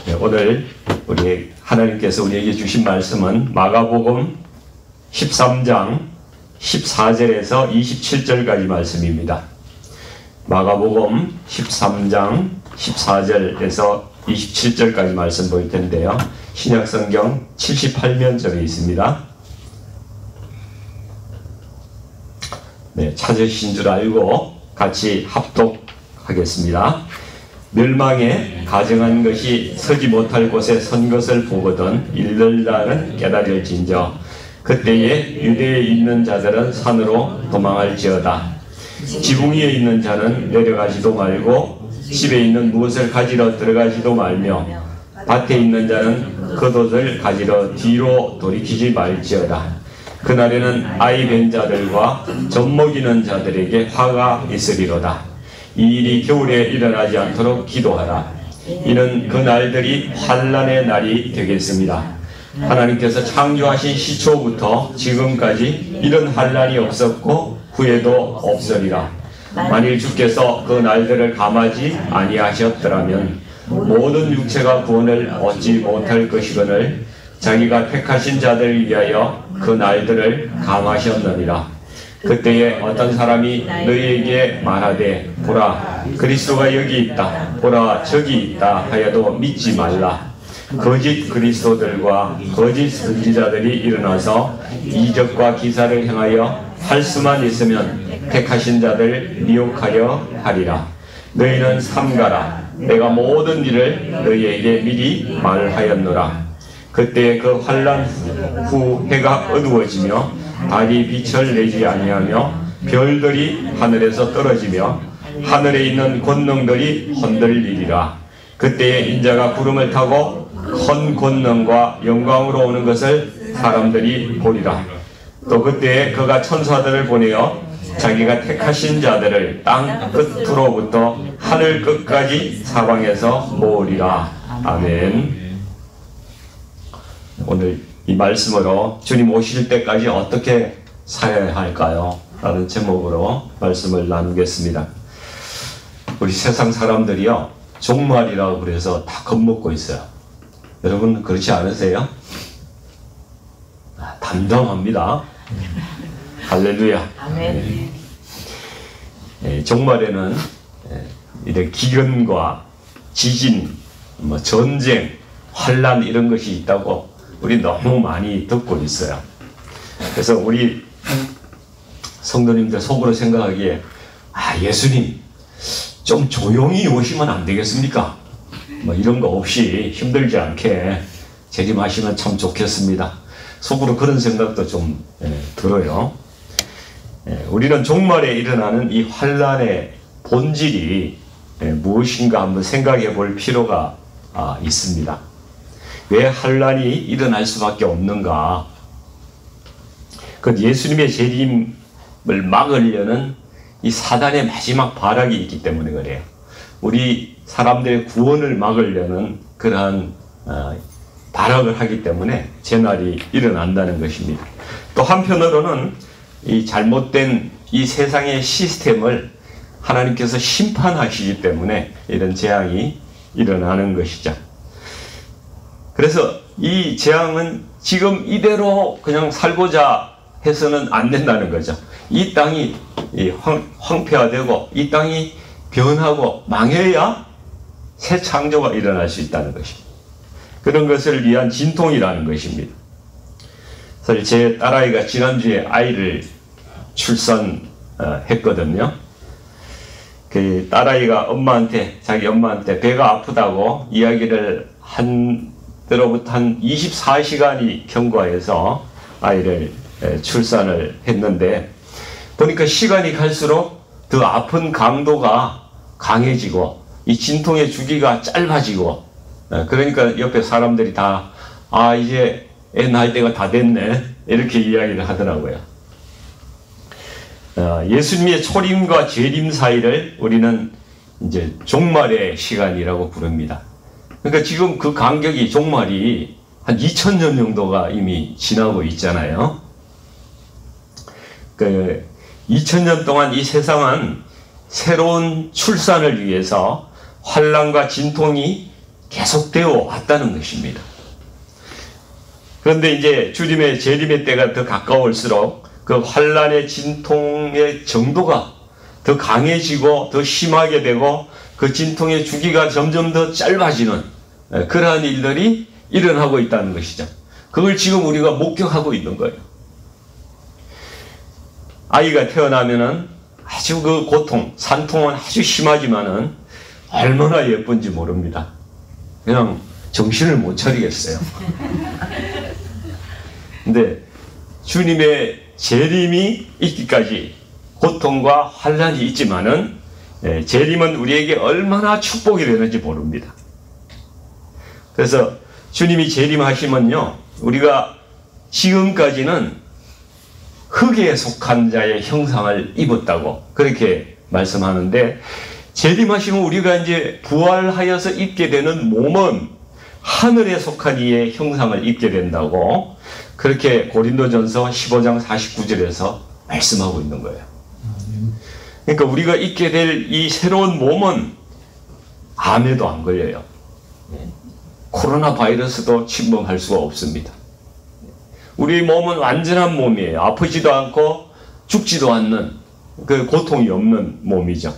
네, 오늘 우리 하나님께서 우리에게 주신 말씀은 마가복음 13장 14절에서 27절까지 말씀입니다. 마가복음 13장 14절에서 27절까지 말씀 보일 텐데요. 신약성경 78면적에 있습니다. 네, 찾으신 줄 알고 같이 합독하겠습니다. 멸망에 가정한 것이 서지 못할 곳에 선 것을 보거든 일들날은 깨달을진저 그때에 유대에 있는 자들은 산으로 도망할지어다. 지붕 위에 있는 자는 내려가지도 말고 집에 있는 무엇을 가지러 들어가지도 말며 밭에 있는 자는 겉옷을 가지러 뒤로 돌이키지 말지어다. 그날에는 아이 뵌 자들과 젖먹이는 자들에게 화가 있으리로다. 이 일이 겨울에 일어나지 않도록 기도하라. 이는 그 날들이 환난의 날이 되겠습니다. 하나님께서 창조하신 시초부터 지금까지 이런 환난이 없었고 후에도 없으리라. 만일 주께서 그 날들을 감하지 아니하셨더라면 모든 육체가 구원을 얻지 못할 것이거늘 자기가 택하신 자들을 위하여 그 날들을 감하셨느니라. 그때에 어떤 사람이 너희에게 말하되 보라 그리스도가 여기 있다 보라 저기 있다 하여도 믿지 말라. 거짓 그리스도들과 거짓 선지자들이 일어나서 이적과 기사를 행하여 할 수만 있으면 택하신 자들 미혹하려 하리라. 너희는 삼가라. 내가 모든 일을 너희에게 미리 말하였노라. 그때 그 환난 후 해가 어두워지며 달이 빛을 내지 아니하며 별들이 하늘에서 떨어지며 하늘에 있는 권능들이 흔들리리라. 그때에 인자가 구름을 타고 큰 권능과 영광으로 오는 것을 사람들이 보리라. 또 그때에 그가 천사들을 보내어 자기가 택하신 자들을 땅 끝으로부터 하늘 끝까지 사방에서 모으리라. 아멘. 오늘 이 말씀으로 주님 오실 때까지 어떻게 살아야 할까요? 라는 제목으로 말씀을 나누겠습니다. 우리 세상 사람들이요 종말이라고 그래서 다 겁먹고 있어요. 여러분 그렇지 않으세요? 담담합니다. 할렐루야. 아멘. 종말에는 이런 기근과 지진, 전쟁, 환난 이런 것이 있다고 우리 너무 많이 듣고 있어요. 그래서 우리 성도님들 속으로 생각하기에 예수님 좀 조용히 오시면 안 되겠습니까? 이런 거 없이 힘들지 않게 재림하시면 참 좋겠습니다. 속으로 그런 생각도 좀 들어요. 우리는 종말에 일어나는 이 환난의 본질이 무엇인가 한번 생각해 볼 필요가 있습니다. 왜 환난이 일어날 수밖에 없는가? 그 예수님의 재림을 막으려는 이 사단의 마지막 발악이 있기 때문에 그래요. 우리 사람들의 구원을 막으려는 그러한 발악을 하기 때문에 재난이 일어난다는 것입니다. 또 한편으로는 이 잘못된 이 세상의 시스템을 하나님께서 심판하시기 때문에 이런 재앙이 일어나는 것이죠. 그래서 이 재앙은 지금 이대로 그냥 살고자 해서는 안 된다는 거죠. 이 땅이 황폐화되고 이 땅이 변하고 망해야 새 창조가 일어날 수 있다는 것입니다. 그런 것을 위한 진통이라는 것입니다. 사실 제 딸아이가 지난주에 아이를 출산했거든요. 그 딸아이가 자기 엄마한테 배가 아프다고 이야기를 때로부터 한 24시간이 경과해서 아이를 출산을 했는데 보니까 시간이 갈수록 더 아픈 강도가 강해지고 이 진통의 주기가 짧아지고 그러니까 옆에 사람들이 다 이제 애 낳을 때가 다 됐네 이렇게 이야기를 하더라고요. 예수님의 초림과 재림 사이를 우리는 이제 종말의 시간이라고 부릅니다. 그러니까 지금 그 간격이 종말이 한 2000년 정도가 이미 지나고 있잖아요. 그 2000년 동안 이 세상은 새로운 출산을 위해서 환난과 진통이 계속되어 왔다는 것입니다. 그런데 이제 주님의 재림의 때가 더 가까울수록 그 환란의 진통의 정도가 더 강해지고 더 심하게 되고 그 진통의 주기가 점점 더 짧아지는 그러한 일들이 일어나고 있다는 것이죠. 그걸 지금 우리가 목격하고 있는 거예요. 아이가 태어나면은 아주 그 고통, 산통은 아주 심하지만은 얼마나 예쁜지 모릅니다. 그냥 정신을 못 차리겠어요. 근데 주님의 재림이 있기까지 고통과 환란이 있지만은 재림은 우리에게 얼마나 축복이 되는지 모릅니다. 그래서 주님이 재림하시면요, 우리가 지금까지는 흙에 속한 자의 형상을 입었다고 그렇게 말씀하는데, 재림하시면 우리가 이제 부활하여서 입게 되는 몸은 하늘에 속한 이의 형상을 입게 된다고 그렇게 고린도전서 15장 49절에서 말씀하고 있는 거예요. 그러니까 우리가 입게 될 이 새로운 몸은 암에도 안 걸려요. 코로나 바이러스도 침범할 수가 없습니다. 우리 몸은 완전한 몸이에요. 아프지도 않고 죽지도 않는 그 고통이 없는 몸이죠.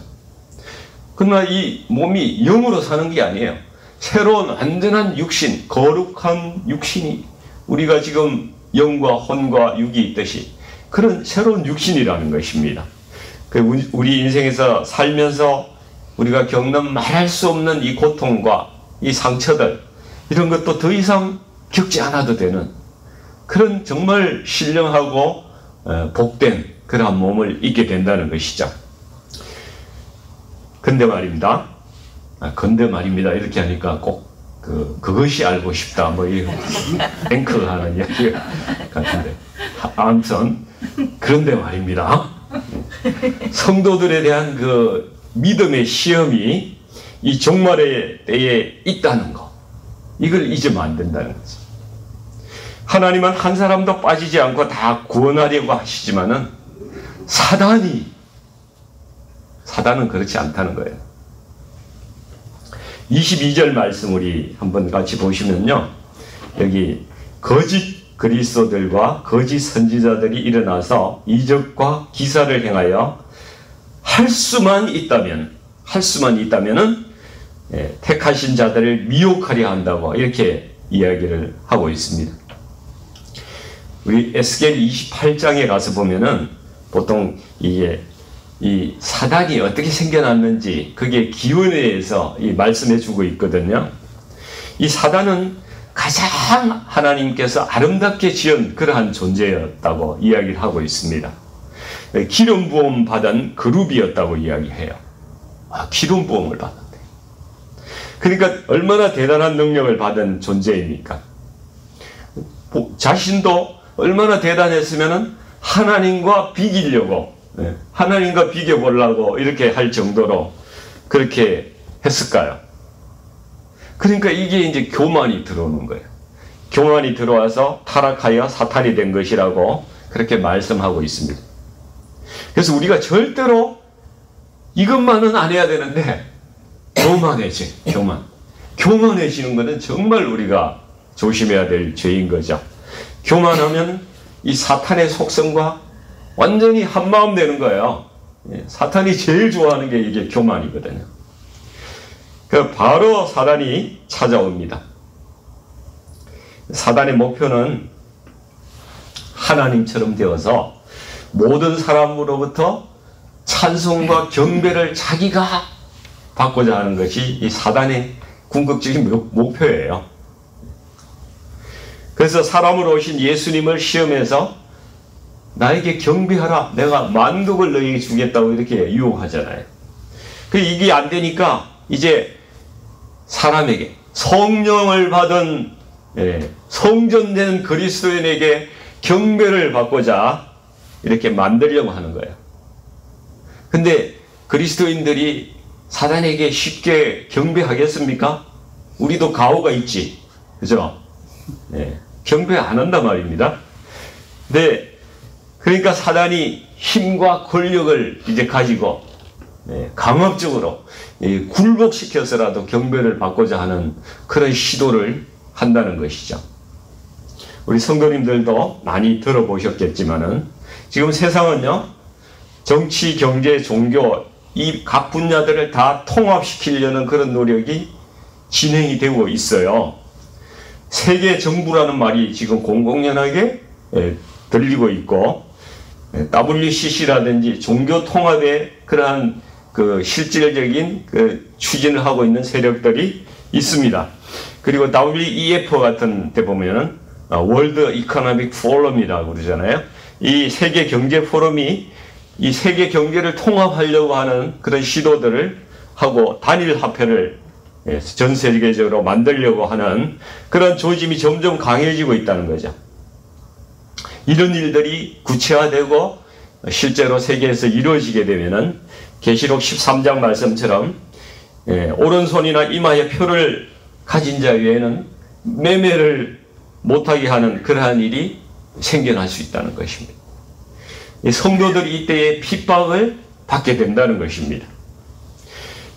그러나 이 몸이 영으로 사는 게 아니에요. 새로운 완전한 육신, 거룩한 육신이, 우리가 지금 영과 혼과 육이 있듯이 그런 새로운 육신이라는 것입니다. 우리 인생에서 살면서 우리가 겪는 말할 수 없는 이 고통과 이 상처들, 이런 것도 더 이상 겪지 않아도 되는 그런 정말 신령하고 복된 그러한 몸을 입게 된다는 것이죠. 근데 말입니다. 근데 이렇게 하니까 꼭 그것이 알고 싶다 뭐 이 앵커 하는 이야기 같은데, 아무튼 그런데 말입니다. 성도들에 대한 그 믿음의 시험이 이 종말의 때에 있다는 거, 이걸 잊으면 안 된다는 거죠. 하나님은 한 사람도 빠지지 않고 다 구원하려고 하시지만은 사단은 그렇지 않다는 거예요. 22절 말씀 우리 한번 같이 보시면요, 여기 거짓 그리스도들과 거짓 선지자들이 일어나서 이적과 기사를 행하여 할 수만 있다면은 택하신 자들을 미혹하려 한다고 이렇게 이야기를 하고 있습니다. 우리 에스겔 28장에 가서 보면은 보통 이게 이 사단이 어떻게 생겨났는지 그게 기원에 의해서 이 말씀해 주고 있거든요. 이 사단은 가장 하나님께서 아름답게 지은 그러한 존재였다고 이야기를 하고 있습니다. 기름 부음 받은 그룹이었다고 이야기해요. 기름 부음을 받았대. 그러니까 얼마나 대단한 능력을 받은 존재입니까? 자신도 얼마나 대단했으면은 하나님과 비기려고, 하나님과 비교보려고 이렇게 할 정도로 그렇게 했을까요? 그러니까 이게 이제 교만이 들어오는 거예요. 교만이 들어와서 타락하여 사탄이 된 것이라고 그렇게 말씀하고 있습니다. 그래서 우리가 절대로 이것만은 안 해야 되는데 교만해지는 것은 정말 우리가 조심해야 될 죄인 거죠. 교만하면 이 사탄의 속성과 완전히 한마음 되는 거예요. 사탄이 제일 좋아하는 게 이게 교만이거든요. 바로 사단이 찾아옵니다. 사단의 목표는 하나님처럼 되어서 모든 사람으로부터 찬송과 경배를 자기가 받고자 하는 것이 이 사단의 궁극적인 목표예요. 그래서 사람으로 오신 예수님을 시험해서 나에게 경배하라, 내가 만국을 너에게 주겠다고 이렇게 유혹하잖아요. 이게 안 되니까 이제 사람에게 성령을 받은 성전된 그리스도인에게 경배를 받고자 이렇게 만들려고 하는 거예요. 근데 그리스도인들이 사단에게 쉽게 경배하겠습니까? 우리도 가오가 있지, 그죠? 경배 안 한단 말입니다. 네, 그러니까 사단이 힘과 권력을 이제 가지고 강압적으로 굴복시켜서라도 경배를 받고자 하는 그런 시도를 한다는 것이죠. 우리 성도님들도 많이 들어보셨겠지만은 지금 세상은요, 정치, 경제, 종교 이 각 분야들을 다 통합시키려는 그런 노력이 진행이 되고 있어요. 세계 정부라는 말이 지금 공공연하게 들리고 있고, WCC라든지 종교 통합의 그러한 그 실질적인 그 추진을 하고 있는 세력들이 있습니다. 그리고 WEF 같은 데 보면은 월드 이코노믹 포럼이라고 그러잖아요. 이 세계 경제 포럼이 이 세계 경제를 통합하려고 하는 그런 시도들을 하고 단일 화폐를 전 세계적으로 만들려고 하는 그런 조짐이 점점 강해지고 있다는 거죠. 이런 일들이 구체화되고 실제로 세계에서 이루어지게 되면은 계시록 13장 말씀처럼 오른손이나 이마에 표를 가진 자 외에는 매매를 못하게 하는 그러한 일이 생겨날 수 있다는 것입니다. 성도들이 이때에 핍박을 받게 된다는 것입니다.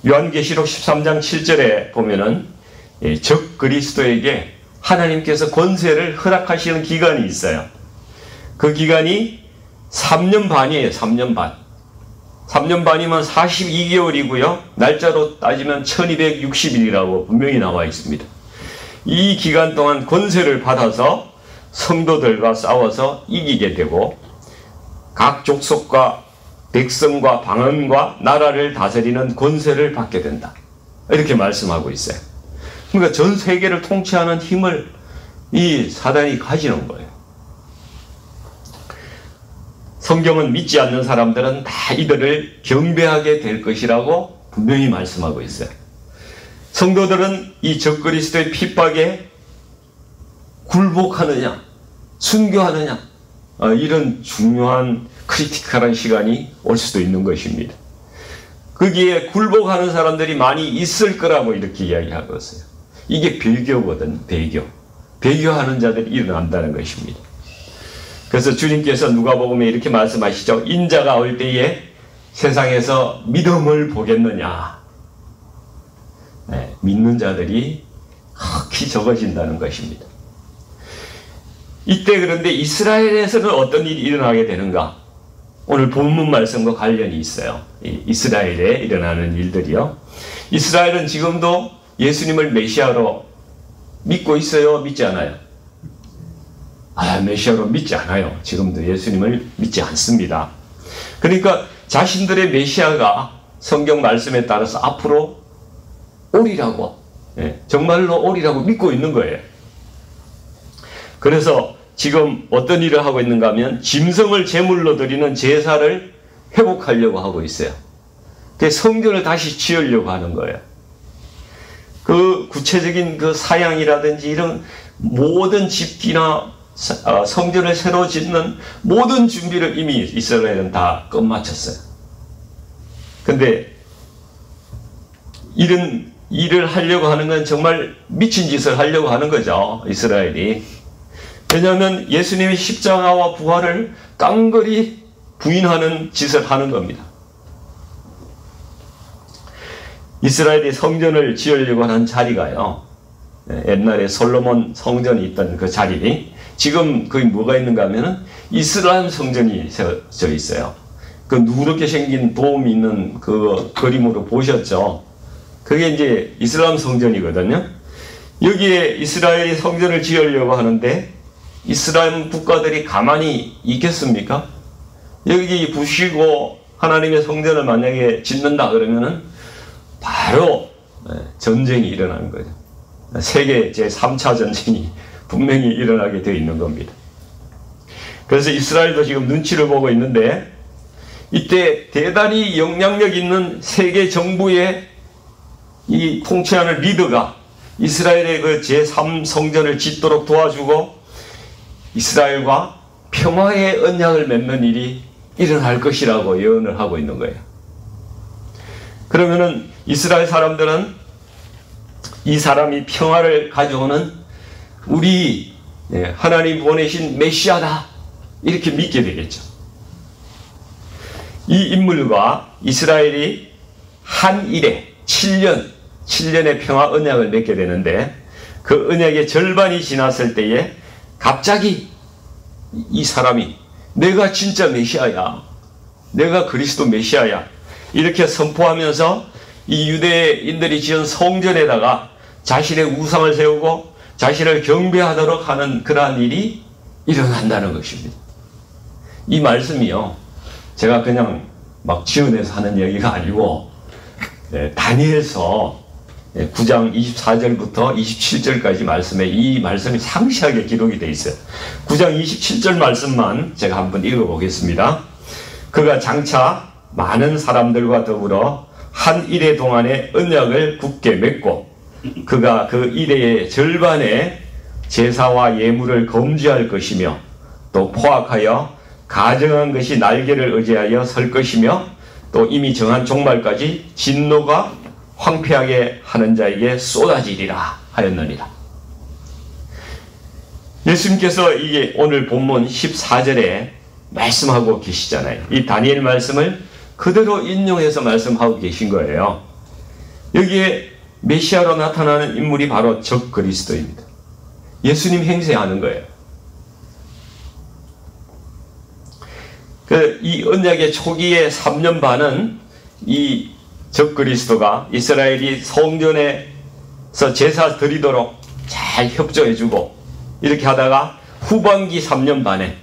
요한계시록 13장 7절에 보면은 적 그리스도에게 하나님께서 권세를 허락하시는 기간이 있어요. 그 기간이 3년 반이에요. 3년 반. 3년 반이면 42개월이고요. 날짜로 따지면 1260일이라고 분명히 나와 있습니다. 이 기간 동안 권세를 받아서 성도들과 싸워서 이기게 되고 각 족속과 백성과 방언과 나라를 다스리는 권세를 받게 된다. 이렇게 말씀하고 있어요. 그러니까 전 세계를 통치하는 힘을 이 사단이 가지는 거예요. 성경은 믿지 않는 사람들은 다 이들을 경배하게 될 것이라고 분명히 말씀하고 있어요. 성도들은 이 적그리스도의 핍박에 굴복하느냐, 순교하느냐, 이런 중요한 크리티컬한 시간이 올 수도 있는 것입니다. 거기에 굴복하는 사람들이 많이 있을 거라고 이렇게 이야기하고 있어요. 이게 배교거든, 배교. 배교하는 자들이 일어난다는 것입니다. 그래서 주님께서 누가복음에 이렇게 말씀하시죠. 인자가 올 때에 세상에서 믿음을 보겠느냐. 믿는 자들이 극히 적어진다는 것입니다. 이때 그런데 이스라엘에서는 어떤 일이 일어나게 되는가? 오늘 본문 말씀과 관련이 있어요. 이스라엘에 일어나는 일들이요. 이스라엘은 지금도 예수님을 메시아로 믿고 있어요? 믿지 않아요? 메시아로 믿지 않아요. 지금도 예수님을 믿지 않습니다. 그러니까 자신들의 메시아가 성경 말씀에 따라서 앞으로 오리라고, 정말로 오리라고 믿고 있는 거예요. 그래서 지금 어떤 일을 하고 있는가 하면 짐승을 제물로 드리는 제사를 회복하려고 하고 있어요. 성전을 다시 지으려고 하는 거예요. 그 구체적인 그 사양이라든지 이런 모든 집기나 성전을 새로 짓는 모든 준비를 이미 이스라엘은 다 끝마쳤어요. 근데 이런 일을 하려고 하는 건 정말 미친 짓을 하려고 하는 거죠. 이스라엘이. 왜냐하면 예수님의 십자가와 부활을 깡그리 부인하는 짓을 하는 겁니다. 이스라엘이 성전을 지으려고 하는 자리가요, 옛날에 솔로몬 성전이 있던 그 자리, 지금 거기 뭐가 있는가 하면은 이슬람 성전이 세워져 있어요. 그 누렇게 생긴 도움이 있는 그 그림으로 보셨죠? 그게 이제 이슬람 성전이거든요. 여기에 이스라엘이 성전을 지으려고 하는데 이슬람 국가들이 가만히 있겠습니까? 여기 부시고 하나님의 성전을 만약에 짓는다 그러면은 바로 전쟁이 일어나는 거죠. 세계 제3차 전쟁이 분명히 일어나게 되어 있는 겁니다. 그래서 이스라엘도 지금 눈치를 보고 있는데 이때 대단히 영향력 있는 세계 정부의 이 통치하는 리더가 이스라엘의 그 제3성전을 짓도록 도와주고 이스라엘과 평화의 언약을 맺는 일이 일어날 것이라고 예언을 하고 있는 거예요. 그러면은 이스라엘 사람들은 이 사람이 평화를 가져오는 우리 하나님 보내신 메시아다 이렇게 믿게 되겠죠. 이 인물과 이스라엘이 한 일에 7년의 평화 언약을 맺게 되는데, 그 언약의 절반이 지났을 때에 갑자기 이 사람이 내가 진짜 메시아야, 내가 그리스도 메시아야, 이렇게 선포하면서 이 유대인들이 지은 성전에다가 자신의 우상을 세우고 자신을 경배하도록 하는 그러한 일이 일어난다는 것입니다. 이 말씀이요, 제가 그냥 막 지어내서 하는 얘기가 아니고, 다니엘서 9장 24절부터 27절까지 말씀에 이 말씀이 상세하게 기록이 되어 있어요. 9장 27절 말씀만 제가 한번 읽어보겠습니다. 그가 장차 많은 사람들과 더불어 한 일해 동안의 언약을 굳게 맺고, 그가 그 일해의 절반의 제사와 예물을 금지할 것이며, 또 포악하여 가정한 것이 날개를 의지하여 설 것이며, 또 이미 정한 종말까지 진노가 황폐하게 하는 자에게 쏟아지리라 하였느니라. 예수님께서 이게 오늘 본문 14절에 말씀하고 계시잖아요. 이 다니엘 말씀을 그대로 인용해서 말씀하고 계신 거예요. 여기에 메시아로 나타나는 인물이 바로 적 그리스도입니다. 예수님 행세하는 거예요. 이 언약의 초기의 3년 반은 이 적 그리스도가 이스라엘이 성전에서 제사 드리도록 잘 협조해주고 이렇게 하다가 후반기 3년 반에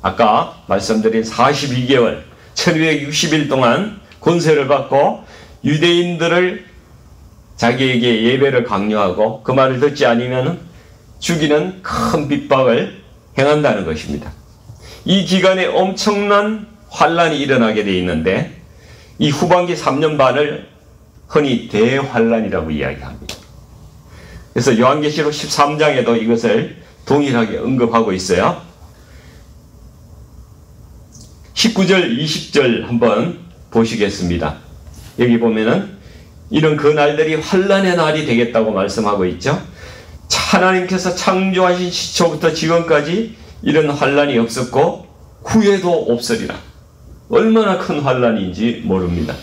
아까 말씀드린 42개월 1260일 동안 권세를 받고 유대인들을 자기에게 예배를 강요하고 그 말을 듣지 않으면 죽이는 큰 핍박을 행한다는 것입니다. 이 기간에 엄청난 환란이 일어나게 되어 있는데, 이 후반기 3년 반을 흔히 대환란이라고 이야기합니다. 그래서 요한계시록 13장에도 이것을 동일하게 언급하고 있어요. 19절 20절 한번 보시겠습니다. 여기 보면은 이런 그 날들이 환란의 날이 되겠다고 말씀하고 있죠. 하나님께서 창조하신 시초부터 지금까지 이런 환란이 없었고 후에도 없으리라. 얼마나 큰 환란인지 모릅니다.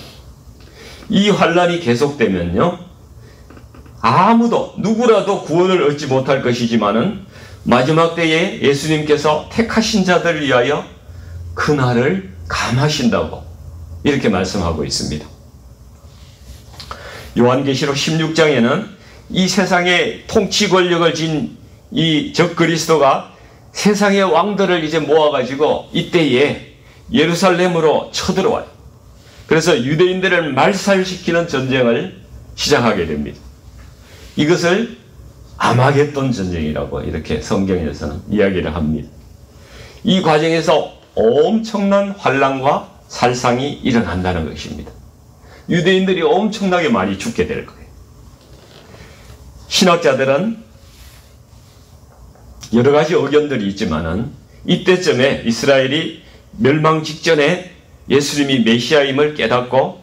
이 환란이 계속되면요, 아무도 누구라도 구원을 얻지 못할 것이지만은 마지막 때에 예수님께서 택하신 자들을 위하여 그날을 감하신다고 이렇게 말씀하고 있습니다. 요한계시록 16장에는 이 세상의 통치 권력을 진 이 적 그리스도가 세상의 왕들을 이제 모아가지고 이때에 예루살렘으로 쳐들어와요. 그래서 유대인들을 말살시키는 전쟁을 시작하게 됩니다. 이것을 아마겟돈 전쟁이라고 이렇게 성경에서는 이야기를 합니다. 이 과정에서 엄청난 환난과 살상이 일어난다는 것입니다. 유대인들이 엄청나게 많이 죽게 될 거예요. 신학자들은 여러 가지 의견들이 있지만은 이때쯤에 이스라엘이 멸망 직전에 예수님이 메시아임을 깨닫고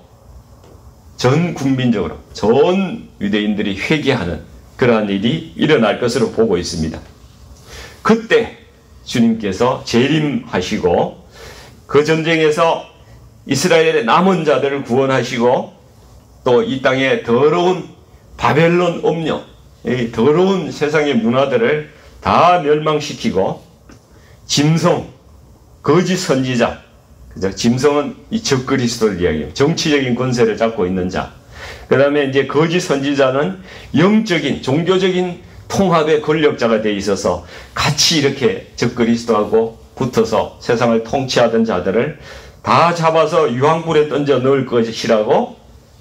전 국민적으로 전 유대인들이 회개하는 그러한 일이 일어날 것으로 보고 있습니다. 그때 주님께서 재림하시고 그 전쟁에서 이스라엘의 남은 자들을 구원하시고 또 이 땅에 더러운 바벨론 음료, 이 더러운 세상의 문화들을 다 멸망시키고 짐승, 거짓 선지자, 그죠? 짐승은 이 적 그리스도를 이야기해요. 정치적인 권세를 잡고 있는 자. 그 다음에 이제 거짓 선지자는 영적인, 종교적인 통합의 권력자가 되어 있어서 같이 이렇게 적 그리스도하고 붙어서 세상을 통치하던 자들을 다 잡아서 유황불에 던져 넣을 것이라고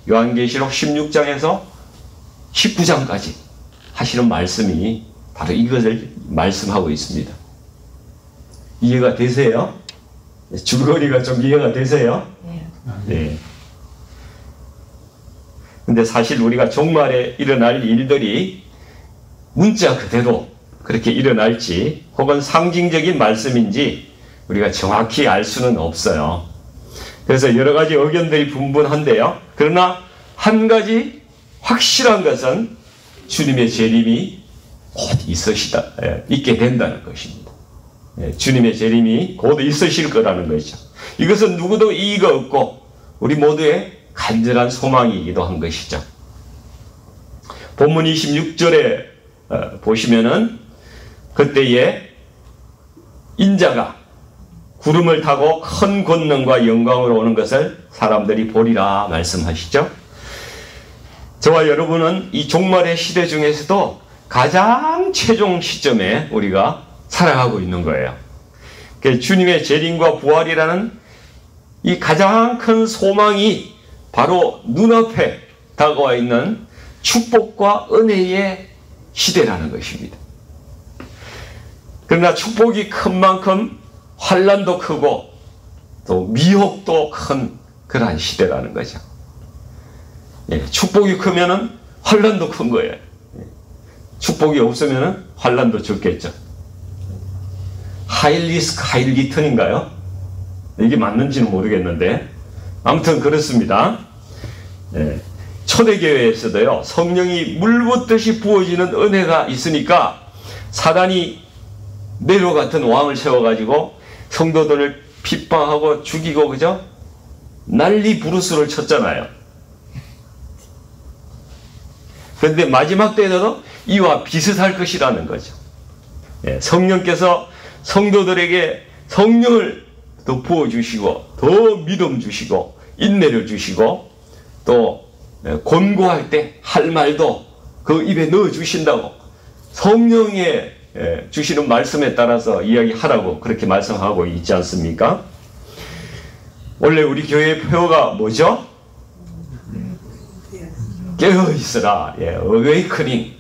요한계시록 16장에서 19장까지 하시는 말씀이 바로 이것을 말씀하고 있습니다. 이해가 되세요? 줄거리가 좀 이해가 되세요? 네. 근데 사실 우리가 종말에 일어날 일들이 문자 그대로 그렇게 일어날지 혹은 상징적인 말씀인지 우리가 정확히 알 수는 없어요. 그래서 여러 가지 의견들이 분분한데요. 그러나 한 가지 확실한 것은 주님의 재림이 곧 있게 된다는 것입니다. 주님의 재림이 곧 있으실 거라는 것이죠. 이것은 누구도 이의가 없고 우리 모두의 간절한 소망이기도 한 것이죠. 본문 26절에 보시면은 그때에 인자가 구름을 타고 큰 권능과 영광으로 오는 것을 사람들이 보리라 말씀하시죠. 저와 여러분은 이 종말의 시대 중에서도 가장 최종 시점에 우리가 살아가고 있는 거예요. 주님의 재림과 부활이라는 이 가장 큰 소망이 바로 눈앞에 다가와 있는 축복과 은혜의 시대라는 것입니다. 그러나 축복이 큰 만큼 환난도 크고 또 미혹도 큰 그러한 시대라는 거죠. 축복이 크면은 환난도 큰 거예요. 축복이 없으면은 환난도 적겠죠. 하이 리스크 하이 리턴인가요? 이게 맞는지는 모르겠는데 아무튼 그렇습니다. 초대교회에서도요, 성령이 물붓듯이 부어지는 은혜가 있으니까 사단이 네로 같은 왕을 세워가지고 성도들을 핍박하고 죽이고, 그죠? 난리 부르스를 쳤잖아요. 그런데 마지막 때에도 이와 비슷할 것이라는 거죠. 성령께서 성도들에게 성령을 더 부어주시고, 더 믿음 주시고, 인내를 주시고, 또 권고할 때 할 말도 그 입에 넣어 주신다고, 성령의 주시는 말씀에 따라서 이야기하라고 그렇게 말씀하고 있지 않습니까? 원래 우리 교회의 표어가 뭐죠? 깨어있으라. 어웨이크닝.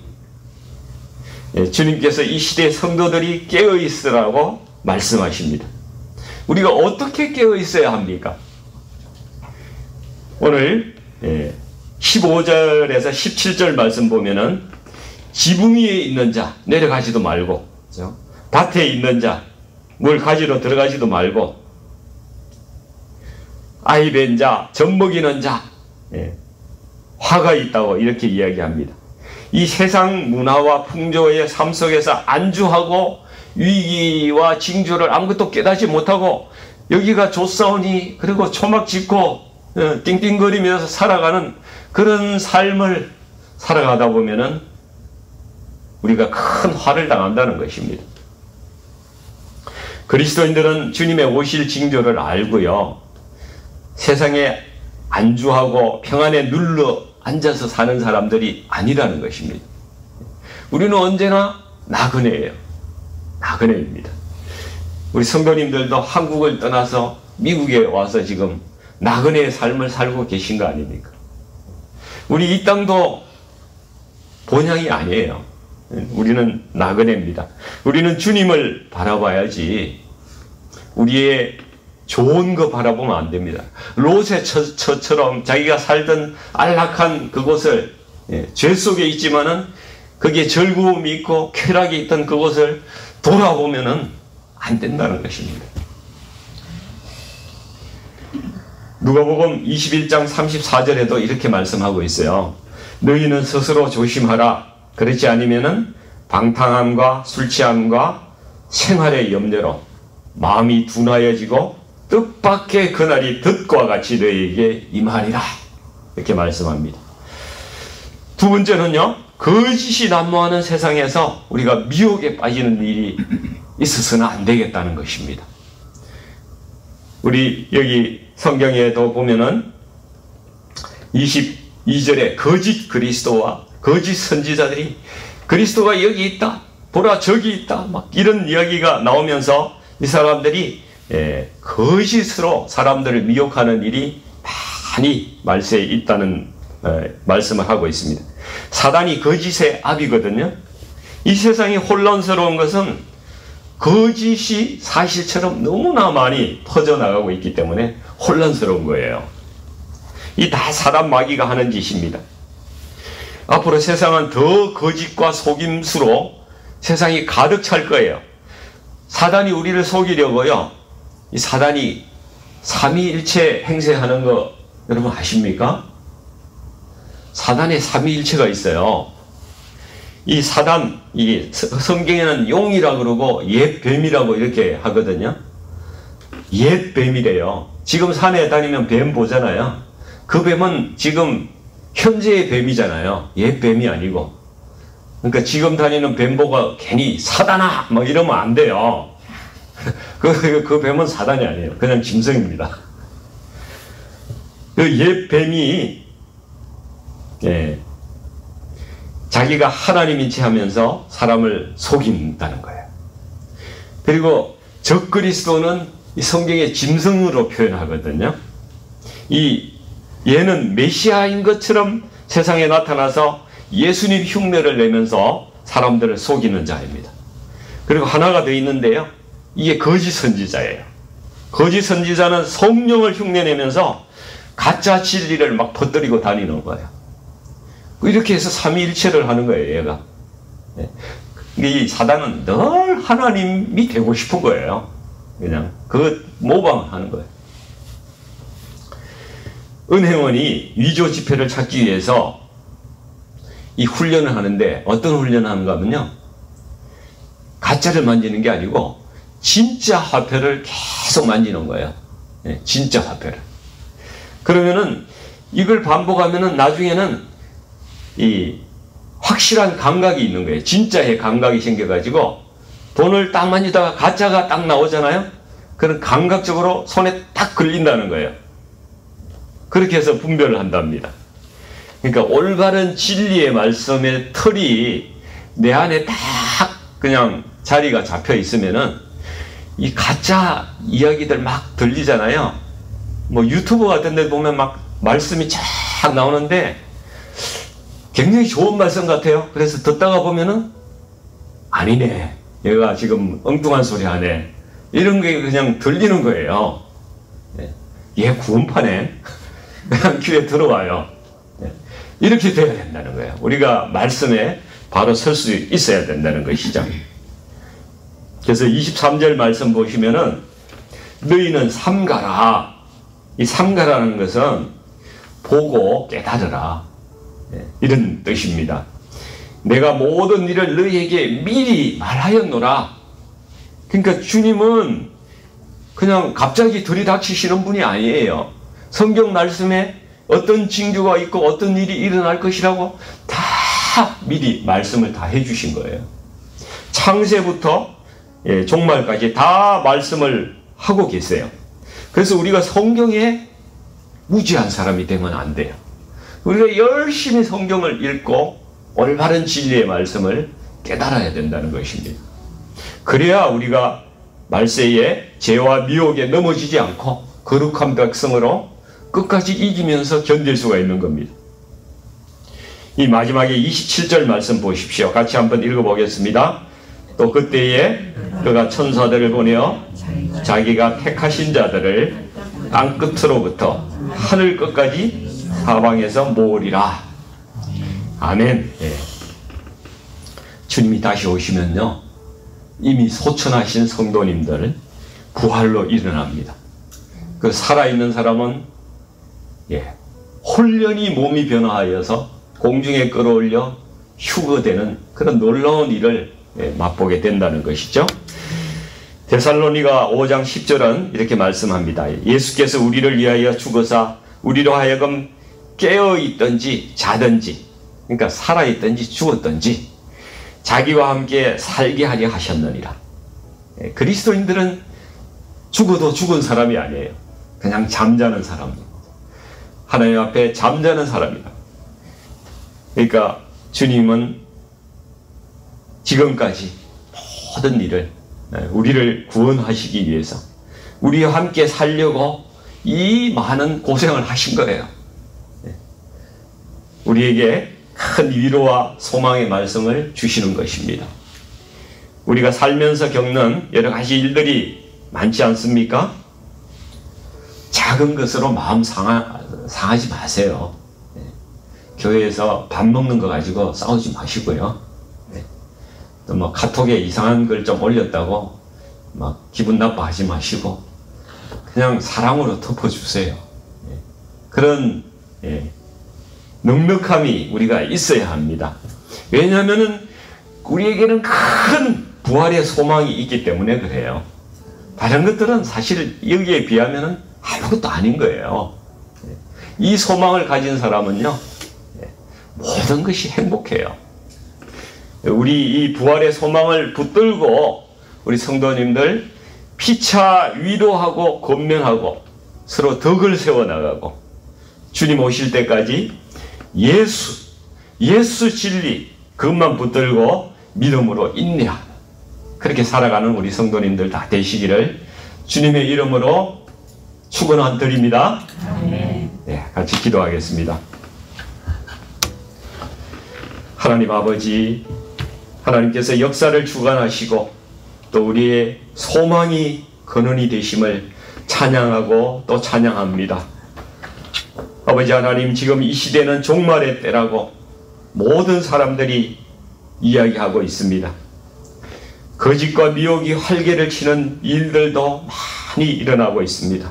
주님께서 이 시대의 성도들이 깨어있으라고 말씀하십니다. 우리가 어떻게 깨어있어야 합니까? 오늘 15절에서 17절 말씀 보면은 지붕 위에 있는 자 내려가지도 말고, 그렇죠? 밭에 있는 자 뭘 가지러 들어가지도 말고, 아이 뵌 자, 젖 먹이는 자, 화가 있다고 이렇게 이야기합니다. 이 세상 문화와 풍조의 삶 속에서 안주하고 위기와 징조를 아무것도 깨닫지 못하고 여기가 좋사오니 그리고 초막 짓고 띵띵거리면서 살아가는 그런 삶을 살아가다 보면은 우리가 큰 화를 당한다는 것입니다. 그리스도인들은 주님의 오실 징조를 알고요, 세상에 안주하고 평안에 눌러 앉아서 사는 사람들이 아니라는 것입니다. 우리는 언제나 나그네예요. 나그네입니다. 우리 성도님들도 한국을 떠나서 미국에 와서 지금 나그네의 삶을 살고 계신 거 아닙니까? 우리 이 땅도 본향이 아니에요. 우리는 나그네입니다. 우리는 주님을 바라봐야지 우리의 좋은 거 바라보면 안 됩니다. 롯의 처처럼 자기가 살던 안락한 그곳을, 죄 속에 있지만은 거기에 즐거움이 있고 쾌락이 있던 그곳을 돌아보면은 안 된다는 것입니다. 누가복음 21장 34절에도 이렇게 말씀하고 있어요. 너희는 스스로 조심하라. 그렇지 않으면은 방탕함과 술 취함과 생활의 염려로 마음이 둔하여지고 뜻밖의 그날이 덫과 같이 너희에게 임하리라. 이렇게 말씀합니다. 두 번째는요, 거짓이 난무하는 세상에서 우리가 미혹에 빠지는 일이 있어서는 안 되겠다는 것입니다. 우리 여기 성경에도 보면은 22절에 거짓 그리스도와 거짓 선지자들이 그리스도가 여기 있다, 보라 저기 있다, 막 이런 이야기가 나오면서 이 사람들이 거짓으로 사람들을 미혹하는 일이 많이 말세에 있다는 말씀을 하고 있습니다. 사단이 거짓의 압이거든요. 이 세상이 혼란스러운 것은 거짓이 사실처럼 너무나 많이 퍼져나가고 있기 때문에 혼란스러운 거예요. 이 다 사단 마귀가 하는 짓입니다. 앞으로 세상은 더 거짓과 속임수로 세상이 가득 찰 거예요. 사단이 우리를 속이려고요, 이 사단이 삼위일체 행세하는 거 여러분 아십니까? 사단의 삼위일체가 있어요. 이 사단, 이 성경에는 용이라 그러고 옛 뱀이라고 이렇게 하거든요. 옛 뱀이래요. 지금 산에 다니면 뱀 보잖아요. 그 뱀은 지금 현재의 뱀이잖아요. 옛 뱀이 아니고. 그러니까 지금 다니는 뱀보고 괜히 사단아 뭐 이러면 안 돼요. 그 뱀은 사단이 아니에요. 그냥 짐승입니다. 그 옛 뱀이 자기가 하나님인 체 하면서 사람을 속인다는 거예요. 그리고 적그리스도는 이 성경의 짐승으로 표현하거든요. 얘는 메시아인 것처럼 세상에 나타나서 예수님 흉내를 내면서 사람들을 속이는 자입니다. 그리고 하나가 더 있는데요. 이게 거짓 선지자예요. 거짓 선지자는 성령을 흉내내면서 가짜 진리를 막 퍼뜨리고 다니는 거예요. 이렇게 해서 삼위일체를 하는 거예요, 얘가. 이 사단은 늘 하나님이 되고 싶은 거예요. 그냥 그 모방을 하는 거예요. 은행원이 위조 지폐를 찾기 위해서 이 훈련을 하는데 어떤 훈련을 하는가 하면요. 가짜를 만지는 게 아니고 진짜 화폐를 계속 만지는 거예요. 진짜 화폐를. 그러면은 이걸 반복하면은 나중에는 이 확실한 감각이 있는 거예요. 진짜의 감각이 생겨가지고 돈을 딱 만지다가 가짜가 딱 나오잖아요. 그런 감각적으로 손에 딱 걸린다는 거예요. 그렇게 해서 분별을 한답니다. 그러니까 올바른 진리의 말씀의 틀이 내 안에 딱 그냥 자리가 잡혀 있으면은 이 가짜 이야기들 막 들리잖아요. 뭐 유튜브 같은 데 보면 막 말씀이 쫙 나오는데 굉장히 좋은 말씀 같아요. 그래서 듣다가 보면은 아니네. 얘가 지금 엉뚱한 소리 하네. 이런 게 그냥 들리는 거예요. 얘 구원파네. 그냥 귀에 들어와요. 이렇게 돼야 된다는 거예요. 우리가 말씀에 바로 설 수 있어야 된다는 것이죠. 그래서 23절 말씀 보시면은 너희는 삼가라. 이 삼가라는 것은 보고 깨달으라. 이런 뜻입니다. 내가 모든 일을 너희에게 미리 말하였노라. 그러니까 주님은 그냥 갑자기 들이닥치시는 분이 아니에요. 성경 말씀에 어떤 징조가 있고 어떤 일이 일어날 것이라고 다 미리 말씀을 다 해주신 거예요. 창세부터 종말까지 다 말씀을 하고 계세요. 그래서 우리가 성경에 무지한 사람이 되면 안 돼요. 우리가 열심히 성경을 읽고 올바른 진리의 말씀을 깨달아야 된다는 것입니다. 그래야 우리가 말세에 죄와 미혹에 넘어지지 않고 거룩한 백성으로 끝까지 이기면서 견딜 수가 있는 겁니다. 이 마지막에 27절 말씀 보십시오. 같이 한번 읽어보겠습니다. 또 그때에 그가 천사들을 보내어 자기가 택하신 자들을 땅끝으로부터 하늘 끝까지 사방에서 모으리라. 아멘. 주님이 다시 오시면요, 이미 소천하신 성도님들 부활로 일어납니다. 그 살아있는 사람은 홀연히 몸이 변화하여서 공중에 끌어올려 휴거되는 그런 놀라운 일을 맛보게 된다는 것이죠. 데살로니가 5장 10절은 이렇게 말씀합니다. 예수께서 우리를 위하여 죽으사 우리로 하여금 깨어있든지 자든지, 그러니까 살아있든지 죽었든지 자기와 함께 살게 하려 하셨느니라. 그리스도인들은 죽어도 죽은 사람이 아니에요. 그냥 잠자는 사람입니다. 하나님 앞에 잠자는 사람이다. 그러니까 주님은 지금까지 모든 일을 우리를 구원하시기 위해서 우리와 함께 살려고 이 많은 고생을 하신 거예요. 우리에게 큰 위로와 소망의 말씀을 주시는 것입니다. 우리가 살면서 겪는 여러 가지 일들이 많지 않습니까? 작은 것으로 마음 상하지 마세요. 교회에서 밥 먹는 거 가지고 싸우지 마시고요. 또 뭐 카톡에 이상한 걸 좀 올렸다고 막 기분 나빠하지 마시고 그냥 사랑으로 덮어주세요. 그런 넉넉함이 우리가 있어야 합니다. 왜냐하면은 우리에게는 큰 부활의 소망이 있기 때문에 그래요. 다른 것들은 사실 여기에 비하면은 아무것도 아닌 거예요. 이 소망을 가진 사람은요, 모든 것이 행복해요. 우리 이 부활의 소망을 붙들고 우리 성도님들 피차 위로하고 권면하고 서로 덕을 세워나가고 주님 오실 때까지 예수 진리 그것만 붙들고 믿음으로 인내하고 그렇게 살아가는 우리 성도님들 다 되시기를 주님의 이름으로 축원드립니다. 네, 같이 기도하겠습니다. 하나님 아버지, 하나님께서 역사를 주관하시고 또 우리의 소망이 근원이 되심을 찬양하고 또 찬양합니다. 아버지 하나님, 지금 이 시대는 종말의 때라고 모든 사람들이 이야기하고 있습니다. 거짓과 미혹이 활개를 치는 일들도 많이 일어나고 있습니다.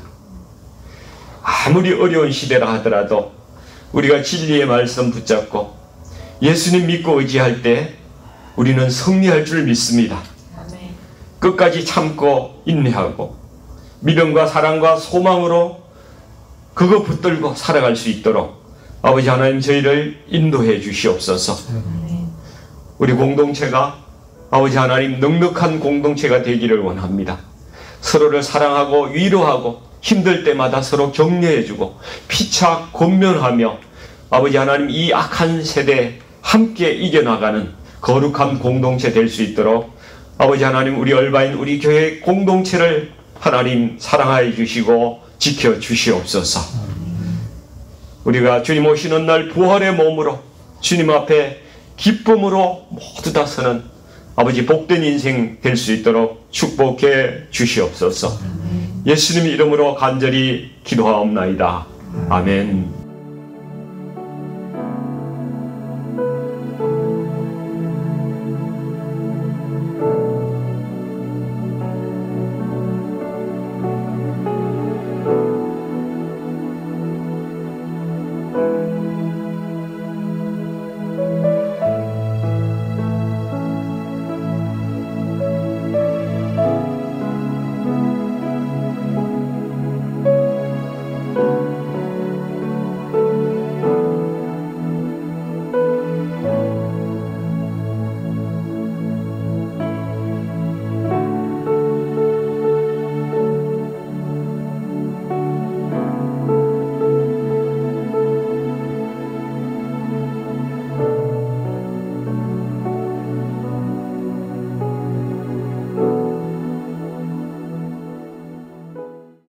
아무리 어려운 시대라 하더라도 우리가 진리의 말씀 붙잡고 예수님 믿고 의지할 때 우리는 승리할 줄 믿습니다. 끝까지 참고 인내하고 믿음과 사랑과 소망으로 그거 붙들고 살아갈 수 있도록 아버지 하나님 저희를 인도해 주시옵소서. 우리 공동체가 아버지 하나님 넉넉한 공동체가 되기를 원합니다. 서로를 사랑하고 위로하고 힘들 때마다 서로 격려해주고 피차 권면하며 아버지 하나님 이 악한 세대 함께 이겨나가는 거룩한 공동체 될 수 있도록 아버지 하나님 우리 얼바인 우리 교회 공동체를 하나님 사랑하여 주시고 지켜 주시옵소서. 우리가 주님 오시는 날 부활의 몸으로 주님 앞에 기쁨으로 모두 다 서는 아버지 복된 인생 될 수 있도록 축복해 주시옵소서. 예수님 이름으로 간절히 기도하옵나이다. 아멘.